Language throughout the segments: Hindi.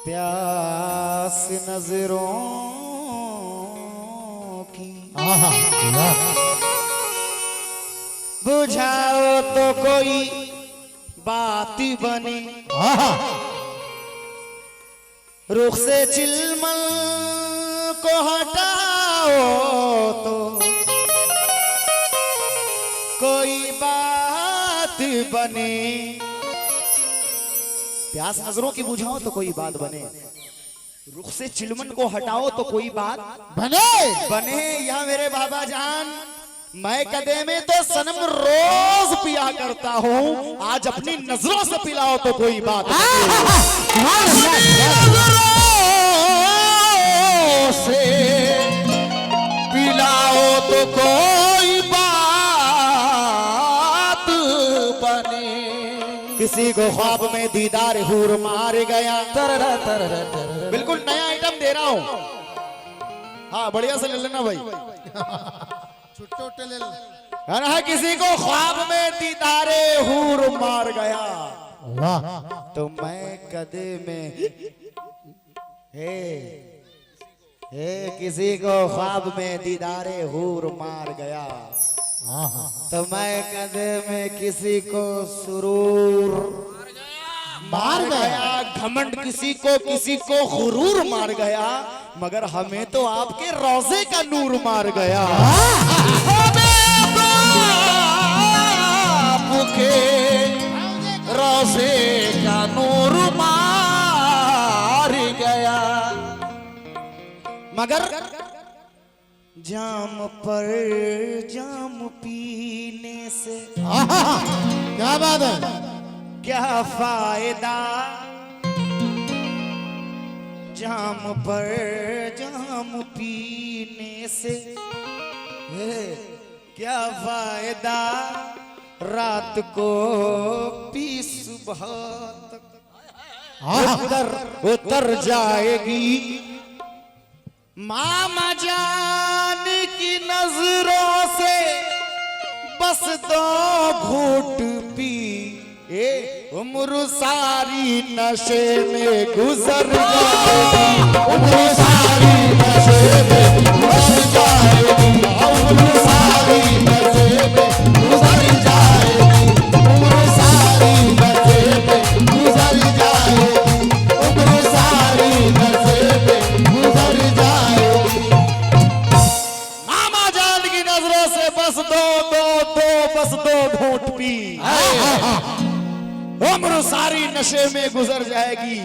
प्यास नजरों की बुझाओ तो कोई बात बने, रुख से चिलमल को हटाओ तो कोई बात बने। प्यास नजरों की बुझाओ तो कोई बात बने, रुख से चिलमन को हटाओ तो कोई बात बने। यह मेरे बाबा जान, मैं कदे में तो सनम रोज पिया करता हूँ, आज अपनी नजरों से पिलाओ तो कोई बात से पिलाओ तो कोई बात बने। किसी को ख्वाब में दीदार हूर मार गया। बिल्कुल नया आइटम दे रहा हूँ, हाँ बढ़िया से ले लेना भाई। है किसी को ख्वाब में दीदारे हूर मार गया, तो मैं कदे में किसी को ख्वाब में दीदारे हूर मार गया, तो मैं कदे में किसी को सुरूर मार गया। घमंड किसी को गुरूर मार गया, मगर हमें तो आपके रोजे का नूर मार गया। आपके रोजे का नूर मार गया, मगर जाम पर जाम पीने से क्या बात है, क्या फायदा। जाम पर जाम पीने से क्या फायदा, रात को पी सुबह तक उतर जाएगी। मामा जान की नजरों से बस दो घूंट पी, उम्र सारी नशे में गुजर जाएगी। उम्र सारी नशे में गुजर जाएगी, उम्र सारी नशे में गुजर जाएगी, उम्र सारी नशे में गुजर जाएगी, उम्र सारी नशे में गुजर जाएगी। मामा जान की नजरों से बस दो घूंट पी, उम्र सारी नशे में गुजर जाएगी।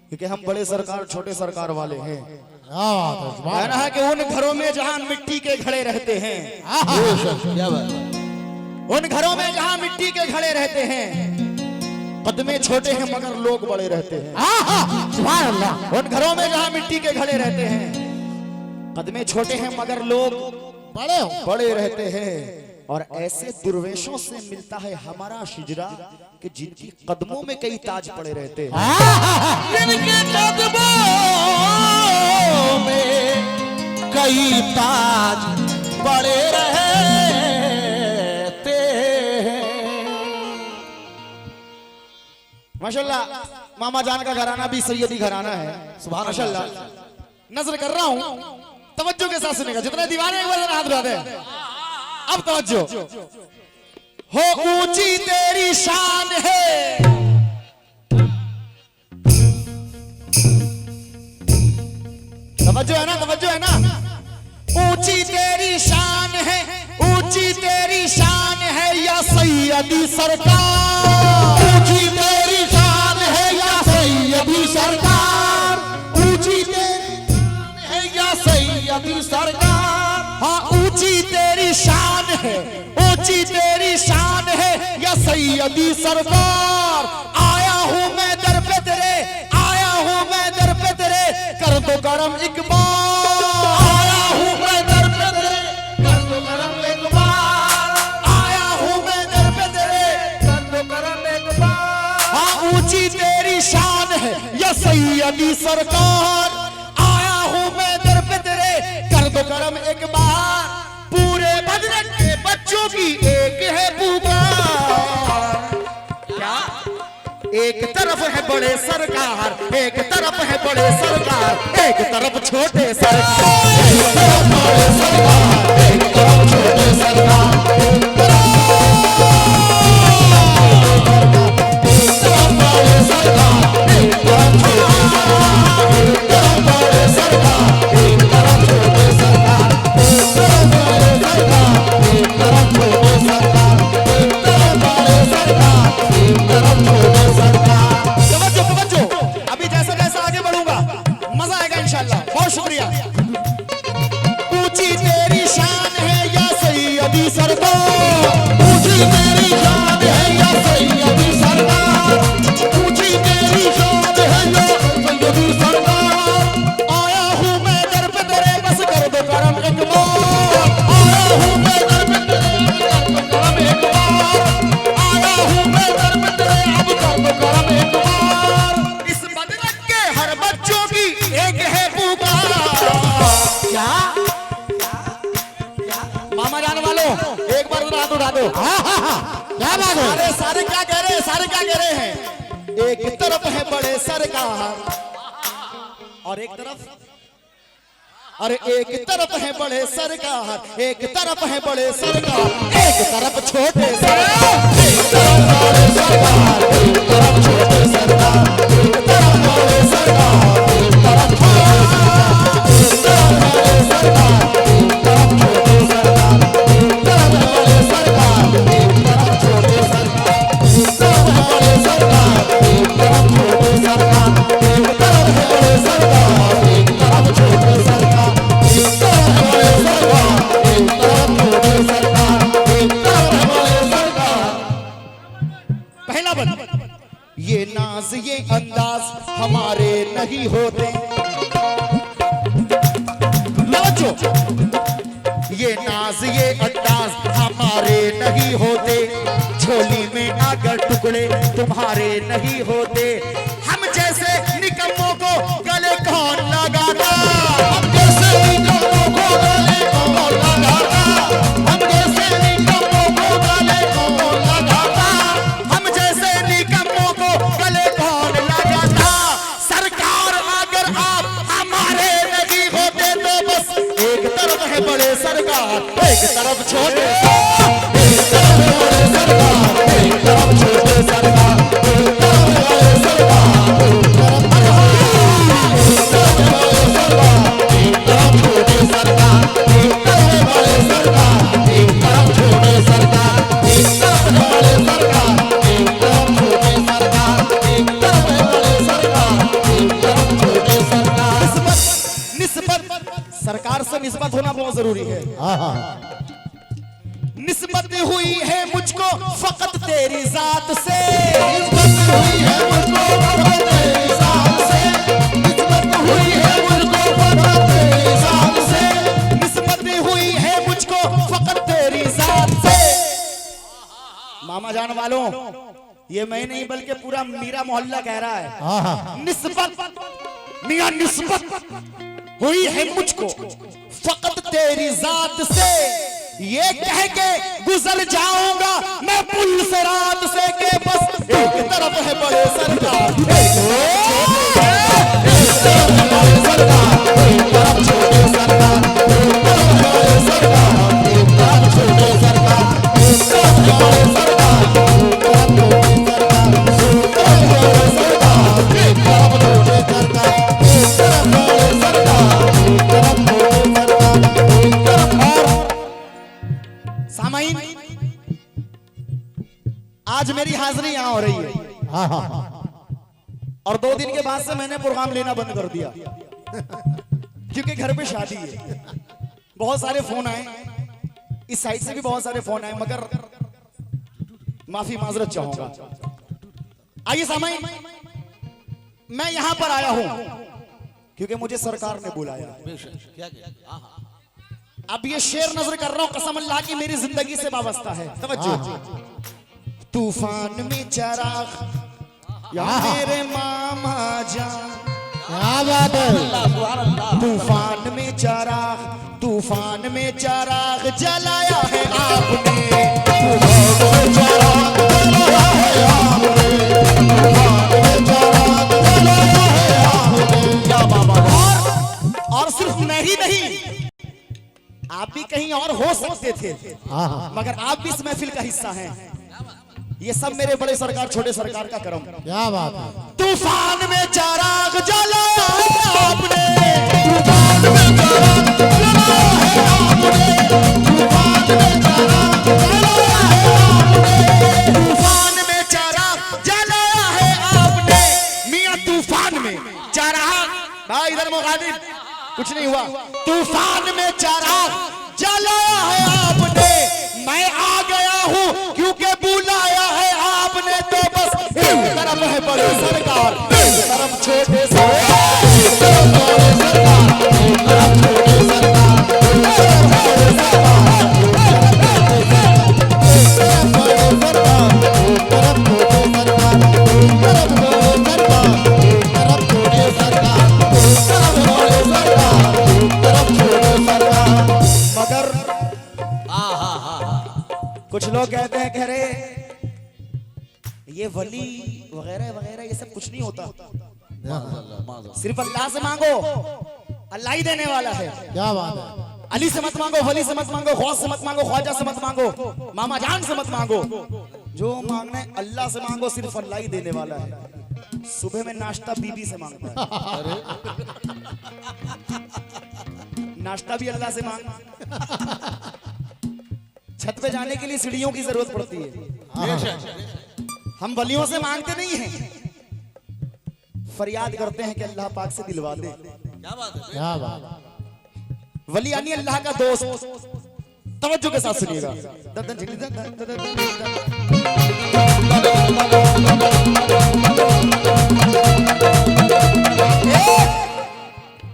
क्योंकि हम बड़े सरकार छोटे सरकार वाले हैं, कहना है कि उन घरों में जहां मिट्टी के घड़े रहते हैं, उन घरों में जहां मिट्टी के घड़े रहते हैं, कदमे छोटे हैं मगर लोग बड़े रहते हैं। उन घरों में जहां मिट्टी के घड़े रहते हैं, कदमे छोटे हैं मगर लोग बड़े रहते हैं। और ऐसे दुर्वेशों से मिलता है हमारा शिजरा कि जिनकी कदमों में कई ताज पड़े रहते हैं। जिनके कदमों में कई ताज पड़े रहते हैं। माशाल्लाह मामा जान का घराना भी सैयदी घराना है, सुभान माशाल्लाह। नजर कर रहा हूं, तवज्जो के साथ सुनेगा, जितने दीवाने एक बार हाथ उठा दे। अब तवज्जो हो, ऊंची तेरी शान है, तवज्जो है ना, तवज्जो है ना। ऊंची तेरी शान है, ऊंची तेरी शान है या सैयदी सरकार। ऊंची तेरी शान है या सैयदी सरकार, ऊंची तेरी शान है या सैयदी सरकार। हाँ ऊंची तेरी शान है, ऊंची तेरी शान है या सैयदी सरकार। आया हूं मैं दर पे तेरे, आया हूं मैं दर पे तेरे, कर दो करम एक बार। आया हूं मैं दर पे तेरे, कर दो करम एक बार। आया हूं मैं दर पे तेरे, कर दो करम एक बार। हाँ ऊंची तेरी शान है या सैयदी सरकार। आया हूं मैं दर पे तेरे, कर दो करम एक बार। पूरे बदन के बच्चों की एक है पुकार, क्या एक तरफ है बड़े सरकार, एक तरफ है बड़े सरकार, एक तरफ छोटे सरकार, एक तरफ बड़े सरकार, एक तरफ छोटे सरकार, एक तरफ बड़े सरकार, एक तरफ छोटे सरकार, एक तरफ बड़े सरकार, एक तरफ छोटे सरकार, एक तरफ बड़े सरकार, एक तरफ छोटे सरकार, एक तरफ बड़े सरकार, एक तरफ छोटे सरकार। तवज्जो, अभी जैसा जैसा आगे बढ़ूंगा मजा आएगा इंशाल्लाह। बहुत शुक्रिया। ऊंची तेरी शान है या सैयदी सरकार, ऊंची तेरी शान है या सैयदी सरकार, ऊंची तेरी शान है या सैयदी सरकार। आया हूँ मैं दर पे तेरे, बस कर दो करम एक बार, आया हूँ मैं दर पे तेरे, अब कर दो करम एक बार, आया हूँ मैं दर पे तेरे, अब कर दो करम एक बार। इस बदरक के हर बच्चों की एक है पुकार। क्या मामा जान वालों एक बार हाथ उठा दो। क्या बात है? अरे सारे क्या कह रहे हैं, सारे क्या कह रहे हैं? एक तरफ है बड़े सरकार और एक तरफ, अरे एक तरफ है बड़े सरकार, एक तरफ है बड़े सरकार, एक तरफ छोटे सरकार, एक तरफ बड़े सरकार, एक तरफ छोटे सरकार, एक तरफ बड़े सरकार, एक तरफ छोटे सरकार, एक तरफ बड़े सरकार, एक तरफ छोटे सरकार, एक तरफ बड़े सरकार, एक तरफ छोटे सरकार, एक तरफ बड़े सरकार, एक तरफ छोटे सरकार, एक तरफ बड़े सरकार, एक तरफ छोटे सरकार, एक तरफ बड़े सरकार, एक तरफ छोटे सरकार, एक तरफ बड़े सरकार। पहला बंद, ये नाज ये अंदाज हमारे नहीं होते। तवज्जो, ये नाज ये अंदाज हमारे नहीं होते, झोली में अगर टुकड़े तुम्हारे नहीं होते, हम जैसे निकम्मों को गले कौन लगाता, हम जैसे निकम्मों को गले कौन लगाता, हम जैसे निकम्मों को गले कौन लगाता, हम जैसे निकम्मों को गले कौन लगाता। सरकार अगर आप हमारे नहीं होते तो बस एक तरफ है बड़े सरकार, एक तरफ छोटे सरकार, एक तरफ बड़े सरकार, एक तरफ छोटे सरकार, एक तरफ बड़े सरकार, एक तरफ बड़े सरकार, एक तरफ छोटे सरकार, एक तरफ बड़े सरकार, एक तरफ छोटे सरकार, एक तरफ बड़े सरकार, एक तरफ छोटे सरकार, एक तरफ बड़े सरकार, एक तरफ छोटे सरकार। निस्बत, सरकार से निस्बत होना बहुत जरूरी है। निस्बत हुई है मुझको फकत तेरी जात से, निस्बत हुई है मुझको फकत तेरी जात से, निस्बत हुई है मुझको फकत तेरी जात से, निस्बत हुई है मुझको फकत तेरी जात से। मामा जान वालों, ये मैं नहीं बल्कि पूरा मीरा मोहल्ला कह रहा है। निस्बत, मियां निस्बत हुई है मुझको फकत तेरी जात से, ये कह के गुजर जाऊंगा मैं पुल से रात से के बस एक तरफ है बड़े सरकार, एक तरफ बड़े सरकार, एक तरफ छोटे सरकार, एक तरफ बड़े सरकार, एक तरफ छोटे सरकार, एक तरफ बड़े सरकार, एक तरफ छोटे सरकार, एक तरफ बड़े सरकार, एक तरफ छोटे सरकार, एक तरफ बड़े सरकार, एक तरफ छोटे सरकार, एक तरफ। और सामाइन, आज मेरी हाजिरी यहाँ हो रही है और 2 दिन के बाद से मैंने प्रोग्राम लेना बंद कर दिया क्योंकि घर पे शादी है। बहुत सारे फोन आए, इस साइड से भी बहुत सारे फोन आए, मगर माफी माजरत चाहूंगा। आइए सामाइन, मैं यहां पर आया हूं क्योंकि मुझे सरकार ने बुलाया। अब ये शेर नजर कर रहा हूं, कसम अल्लाह की मेरी जिंदगी से वाबस्ता है। तवज्जो, तूफान में चराग या मेरे मामा जान, क्या बात है? तूफान में चराग, तूफान में चराग जलाया है आपने, तूफान में चराग जलाया है आपने, तूफान में चराग आप भी कहीं और हो सकते थे, हाँ हाँ मगर आप भी इस महफिल का हिस्सा हैं। ये सब मेरे बड़े सरकार छोटे सरकार का करम। क्या बात है। तूफान में चिराग जलाया आपने, तूफान में चिराग जलाया है आपने, तूफान में चिराग जलाया है आपने, तूफान में चिराग जलाया है आपने। मियां तूफान में चिराग, भाई इधर मुगादिर कुछ नहीं हुआ। तूफान में चिराग जलाया है आपने, मैं आ गया हूँ क्योंकि बुलाया है आपने। तो बस एक तरफ है बड़े सरकार, एक तरफ छोटे सरकार, एक तरफ बड़े सरकार, एक तरफ छोटे सरकार, एक तरफ बड़े सरकार, एक तरफ बड़े सरकार, एक तरफ छोटे सरकार, एक तरफ बड़े सरकार, एक तरफ छोटे सरकार, एक तरफ बड़े सरकार, एक तरफ छोटे सरकार। मगर कुछ लोग कहते हैं, कह रहे ये वली वगैरह वगैरह ये सब कुछ नहीं होता, सिर्फ अल्लाह से मांगो, अल्लाह ही देने वाला है। क्या बात है। अली से मत मांगो, वली से मत मांगो, गौस से मत मांगो, ख्वाजा से मत मांगो, मामा जान से मत मांगो। जो मांगना है अल्लाह से मांगो, सिर्फ अल्लाह ही देने वाला है। सुबह में नाश्ता बीबी से मांगता है, नाश्ता भी अल्लाह से मांग। छत पे जाने के लिए सीढ़ियों की जरूरत पड़ती है। हम वलियों से मांगते नहीं हैं, फरियाद करते हैं कि अल्लाह पाक से दिलवा दे। क्या बात है। वली यानी अल्लाह का दोस्त। तवज्जो के साथ सुनिएगा।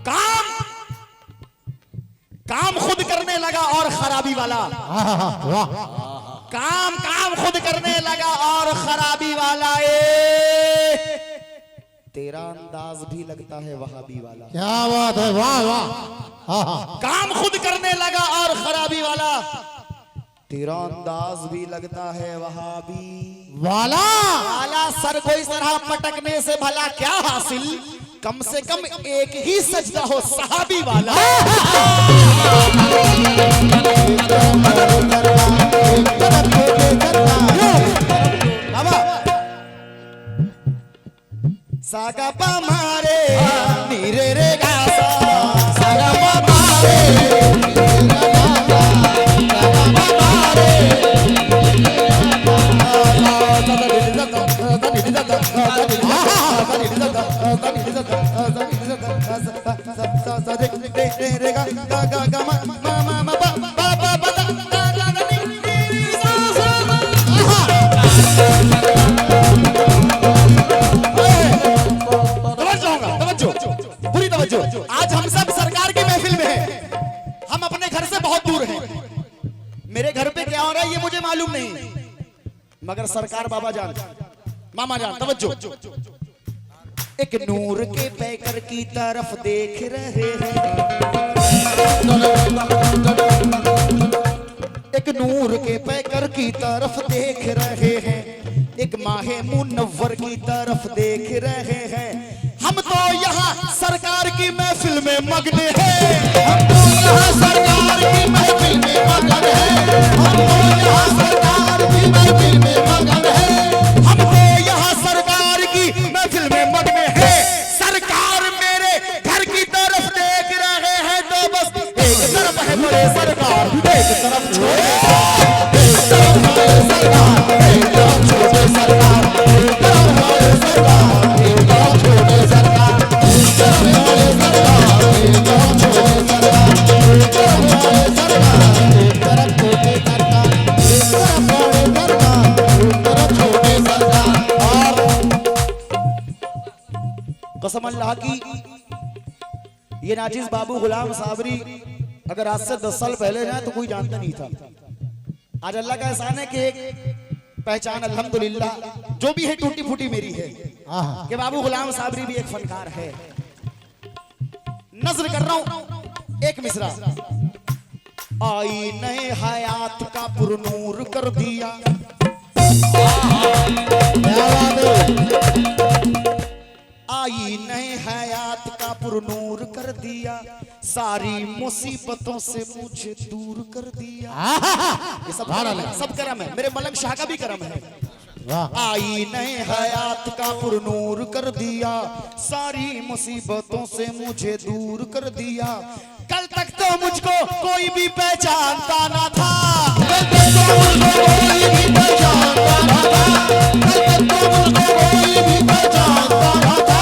काम काम खुद करने लगा और खराबी वाला, वाह काम काम खुद करने लगा और खराबी वाला। तेरा अंदाज भी लगता है वहाबी वाला। क्या बात है। वाह वाह। काम खुद करने लगा और खराबी वाला, तेरा अंदाज भी लगता है वहाबी वाला वाला। सर कोई तरह पटकने से भला क्या हासिल, कम से कम एक ही सजदा हो सहाबी वाला। सागा पा मारे नीरे रे गासा, सागा पा मारे आज हम सब सरकार की महफिल में हैं, हम अपने घर से बहुत दूर हैं। मेरे घर पे क्या हो रहा है ये मुझे मालूम नहीं, मगर सरकार बाबा जान मामा जान तवज्जो। एक नूर के पैकर की तरफ देख रहे हैं, एक नूर के पैकर की तरफ देख रहे हैं, एक माहे मुनव्वर की तरफ देख रहे हैं। हम तो यहाँ सरकार की महफिल में मग्न हैं, हम तो यहाँ सरकार की महफिल में मगन है, हम तो यहाँ सरकार की महफिल में मगन है, हम तो यहाँ सरकार की महफिल में मग्न हैं। सरकार मेरे घर की तरफ देख रहे हैं, तो बस एक तरफ है बड़े सरकार, एक तरफ छोटे सरकार, एक तरफ छोटे सरकार, एक तरफ बड़े सरकार, एक तरफ छोटे सरकार, एक तरफ बड़े सरकार, एक तरफ छोटे सरकार, एक तरफ बड़े सरकार, एक तरफ छोटे सरकार, एक तरफ बड़े सरकार, एक तरफ छोटे सरकार। और कसम अल्लाह की ये नाजिज बाबू गुलाम साबरी अगर आज से 10 साल पहले जाए तो कोई जानता नहीं था। आज अल्लाह का एहसान है कि एक पहचान अल्हम्दुलिल्लाह जो भी है टूटी फूटी मेरी है कि बाबू गुलाम साबरी भी एक फनकार है। नज़र कर रहा हूं एक मिसरा, आई नए हयात का पुरनूर कर दिया, आई नए हयात का पुरनूर कर दिया, सारी मुसीबतों से मुझे दूर कर दिया। ये सब करम है, मेरे मलंग शाह का भी करम है। आई नए हयात का पुरनूर कर दिया, सारी मुसीबतों से मुझे दूर कर दिया। कल तक तो मुझको कोई भी पहचानता ना था, कल तक तो मुझको कोई भी पहचानता ना था, कल तक तो मुझको कोई भी पहचानता ना था,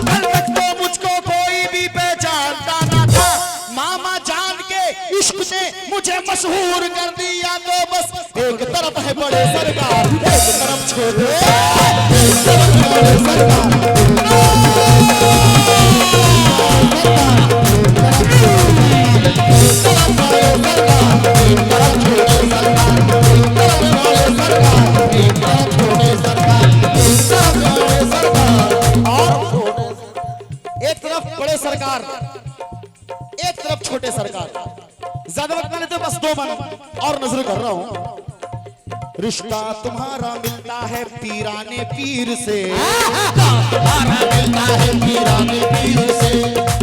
कल तक तो मुझको कोई भी पहचानता ना था। मामा जान के इश्क ने मुझे मशहूर कर दिया। तो बस एक तरफ है बड़े सरकार, एक तरफ छोटे, एक तरफ बड़े सरकार, एक तरफ बड़े सरकार, एक तरफ छोटे सरकार। ज्यादा वक्त नहीं तो बस 2 मिनट और नजर कर रहा हूं। रिश्ता तुम्हारा मिलता है पीराने पीर से, तुम्हारा मिलता है पीराने पीर से,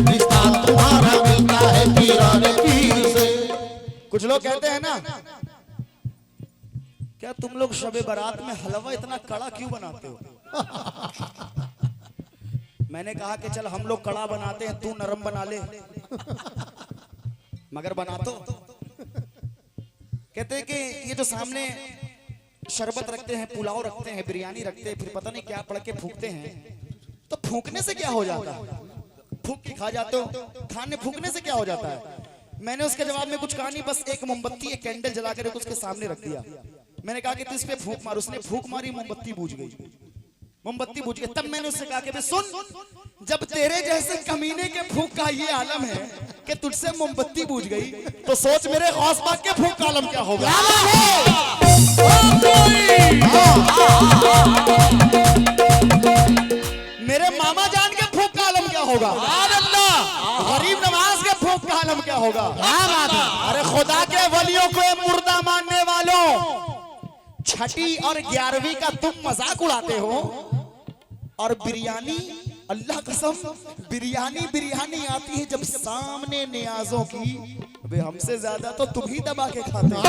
रिश्ता तुम्हारा मिलता है पीराने पीर से। कुछ लोग कहते हैं ना, क्या तुम लोग शबे बारात में हलवा इतना कड़ा क्यों बनाते हो? मैंने कहा कि चल हम लोग कड़ा बनाते हैं, तू नरम बना ले। मगर बना तो कहते हैं कि ये जो सामने शरबत रखते हैं, पुलाव रखते हैं, बिरयानी रखते हैं, फिर पता नहीं क्या पड़ के फूकते हैं, तो फूकने से क्या हो जाता है? फूक के खा जाते हो, खाने फूकने से क्या हो जाता है? मैंने उसके जवाब में कुछ कहा नहीं, बस एक मोमबत्ती, एक कैंडल जलाकर उसके सामने रख दिया। मैंने कहा कि तू इस पे फूक मार। उसने फूक मारी, मोमबत्ती बुझ गई, मोमबत्ती बुझ गई। तब मैंने उससे कहा कि सुन, जब तेरे जैसे कमीने के फूक का ये आलम है कि तुझसे मोमबत्ती बुझ गई, तो सोच मेरे गौस पाक के फूक का आलम क्या होगा। मेरे मामा जान के फूक का आलम क्या होगा, गरीब नवाज के फूक का आलम क्या होगा। अरे खुदा के वलियों को मुर्दा मानने वालों, 6ठी और 11वीं का तुम मजाक उड़ाते हो, और बिरयानी, अल्लाह कसम, बिरयानी बिरयानी आती है जब सामने नियाजों की। अबे हमसे ज्यादा तो तुम ही दबा के खाते हो।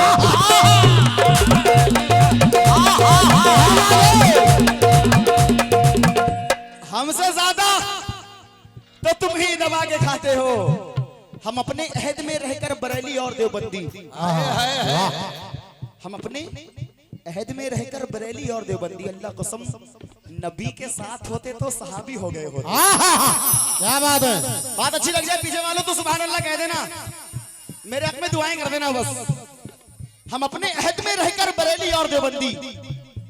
हमसे ज्यादा तो तुम ही दबा के खाते हो। हम अपने अहद में रहकर बरेली और देवबंदी, हम अपने अहद में रहकर बरेली और देवबंदी, अल्लाह कसम, नबी के साथ होते तो सहाबी हो गए होते। क्या बात है? बात अच्छी लग जाए पीछे वालों तो सुभान अल्लाह कह देना, मेरे हक में दुआएं कर देना बस। हम अपने अहद में रहकर बरेली और देवबंदी,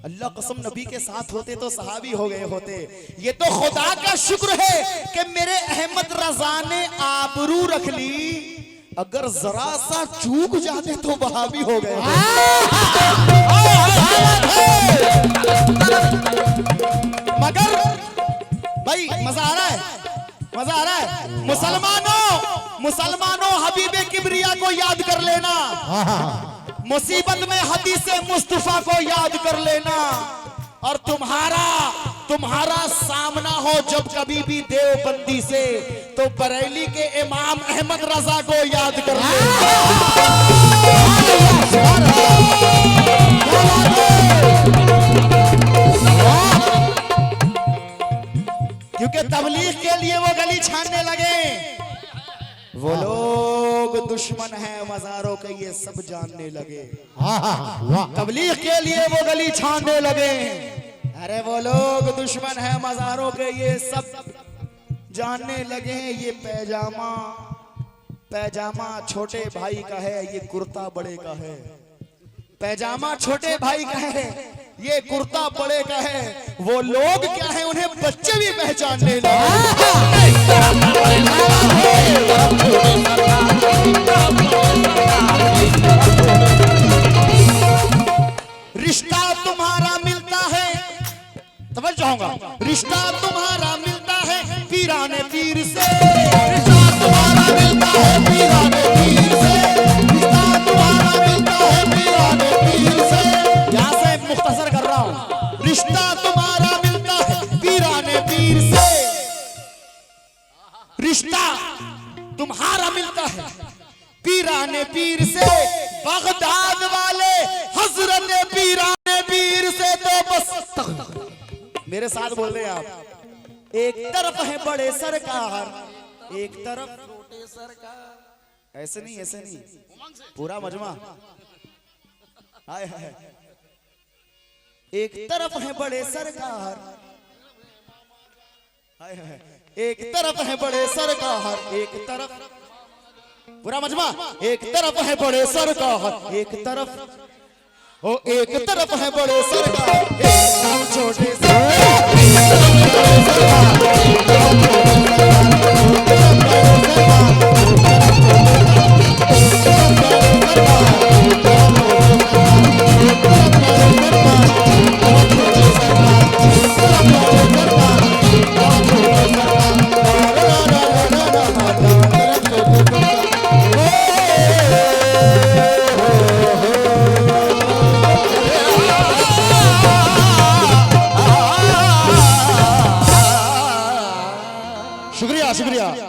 अल्लाह कसम, नबी के साथ होते तो सहाबी हो गए होते। ये तो खुदा का शुक्र है कि मेरे अहमद रजा ने आबरू रख ली, अगर जरा सा चूक जाते तो वहाबी हो गए। मगर भाई मजा आ रहा है, मजा आ रहा है। मुसलमानों हबीबे किबरिया को याद कर लेना, मुसीबत में हदीसे मुस्तफा को याद कर लेना, और तुम्हारा सामना हो जब कभी भी देवबंदी से, तो बरेली के इमाम अहमद रजा को याद कर लेना। क्योंकि तबलीग के लिए वो गली छानने लगे। वो लोग दुश्मन हैं मज़ारों के, ये सब जानने लगे। तबलीग के लिए वो गली छानने लगे। अरे वो लोग दुश्मन हैं मज़ारों के, ये सब जानने लगे। ये पैजामा छोटे भाई का है, ये कुर्ता बड़े का है। पैजामा छोटे भाई का है, ये कुर्ता बड़े का है। वो लोग क्या है, उन्हें बच्चे भी पहचानने लगे। रिश्ता तुम्हारा मिलता है, तवज्जो चाहूंगा, रिश्ता तुम्हारा मिलता है पीराने पीर से, रिश्ता तुम्हारा मिलता है पीराने पीर से, रिश्ता तुम्हारा मिलता है पीराने पीर से। यहां से मुख्तसर कर रहा हूं, रिश्ता तुम्हारा मिलता है पीराने पीर से, रिश्ता तुम्हारा मिलता है पीराने पीर से, बगदाद वाले हजरत पीराने पीर से। तो बस मेरे साथ बोल रहे आप, एक तरफ है बड़े सरकार, एक तरफ छोटे सरकार। ऐसे नहीं, ऐसे नहीं, पूरा मजमा। हाय हाय, एक तरफ है बड़े सरकार, हाय हाय, एक तरफ है बड़े सरकार, एक तरफ, पूरा मजमा। एक तरफ है बड़े सरकार, एक तरफ, ओ एक तरफ है बड़े सरकार, एक तरफ छोटे शुक्रिया शुक्रिया।